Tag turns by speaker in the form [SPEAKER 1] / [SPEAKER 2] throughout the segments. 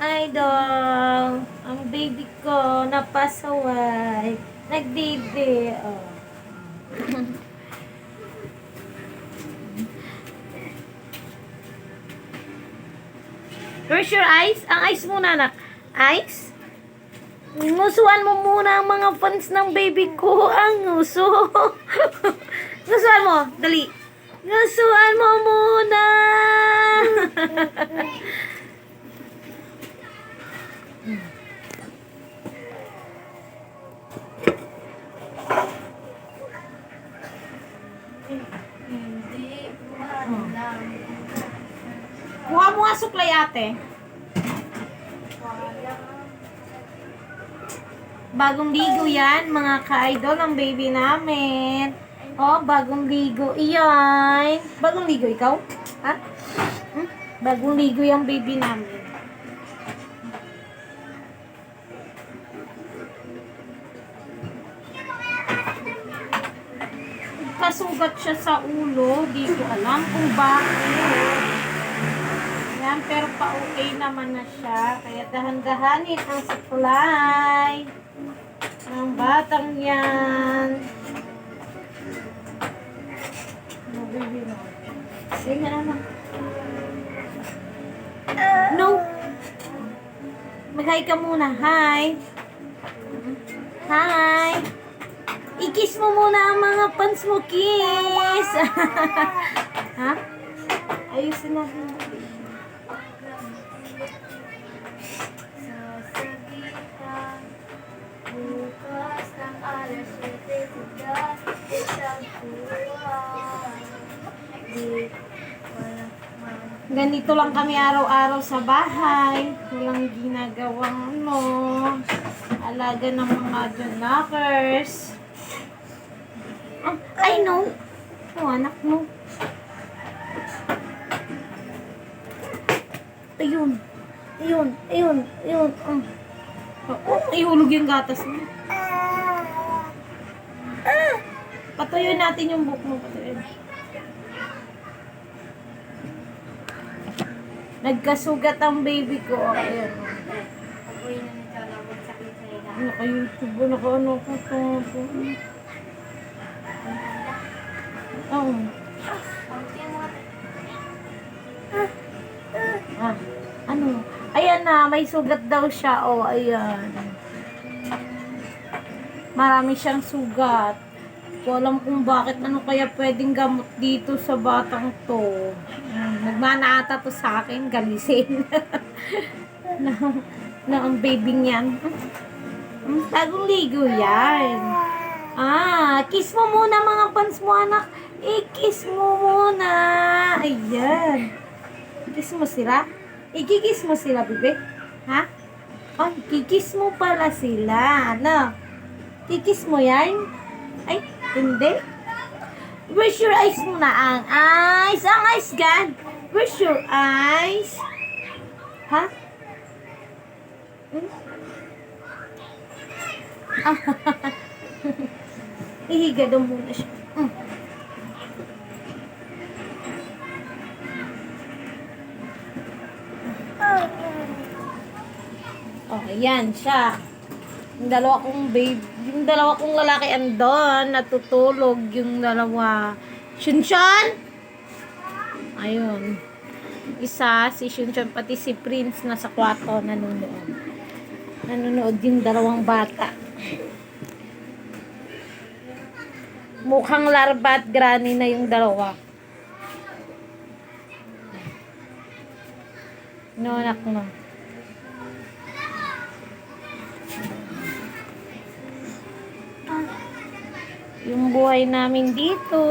[SPEAKER 1] idol. Ang baby ko napasaway. Nagdidi. Oh. Where's your eyes? Ang eyes muna, anak. Eyes? Ngusuan mo muna ang mga fans ng baby ko. Ang nguso. Ngusuan mo. Dali. Ngusuan mo muna. Kuha mo nga suklay, ate. Bagong ligo yan, mga ka-idol, ang baby namin. Oh, bagong ligo. Iyan. Bagong ligo ikaw? Ha? Bagong ligo yung baby namin. Kasugat siya sa ulo. Di ko alam kung bakit. Yan, pero pa-okay naman na siya. Kaya dahan-dahanin ang supply ng batang yan. Sige na naman. No! Mag-hi ka muna. Hi! Hi! I-kiss mo muna ang mga fans mo. Kiss! Ha? Ayusin natin.
[SPEAKER 2] Bukas ng alas 7 bukas isang
[SPEAKER 1] Ganito lang kami araw-araw sa bahay. Walang ginagawang alaga ng mga donakers. Oh, I know. Oh, anak mo. Ayun. Ayun. Ayun. Ayun. Ihulog yung gatas mo. Patuyuin natin yung buhok mo. Patuyuin. Nagkasugat ang baby ko. Ayan.
[SPEAKER 2] Apoy na nito na magsakit sa ila.
[SPEAKER 1] Naka-YouTube. Naka-ano ko to. Oo. Ano? Ayan na, may sugat daw siya. Oh, ayan. Marami siyang sugat. Ko alam kung bakit, ano kaya pwedeng gamot dito sa batang to. Nagmana ata to sa akin, galisin. na ang baby niyan. Bagong ligo yan. Kiss mo muna mga fans mo, anak. I-kiss mo muna. Ayan. Kiss mo sila. Ikikis mo sila, bebe? Ha? Oh, kikis mo pala sila. Ano? Kikis mo yan? Ay, hindi. Where's your eyes muna? Ang eyes. Ang eyes, gan. Where's your eyes? Ha? Ihiga daw muna siya. Oh, ayan siya. Yung dalawa kong lalaki andon, natutulog yung dalawa. Shunshan? Ayun. Isa, si Shunshan, pati si Prince nasa kwarto, nanonood. Nanonood yung dalawang bata. Mukhang larva at granny na yung dalawa. No, anak mo. Yung buhay namin dito.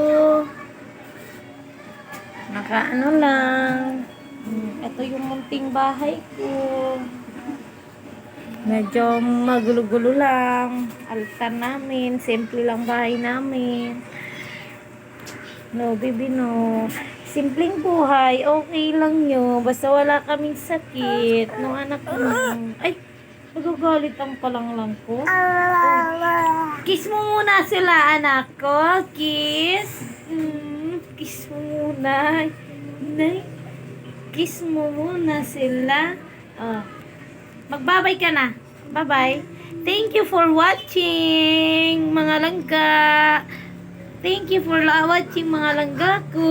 [SPEAKER 1] Nakaano lang. Ito yung munting bahay ko. Medyo magulo-gulo lang. Altar namin. Simple lang bahay namin. No, baby, no. Simpleng buhay. Okay lang yun. Basta wala kaming sakit. No, anak ko. Ay, magagalit ang palanglang ko. Kiss mo muna sila, anak ko. Kiss. Kiss mo muna. Nay. Kiss mo muna sila. Oh. Magbabay ka na. Bye-bye. Thank you for watching, mga langga. Thank you for watching, mga langga ko.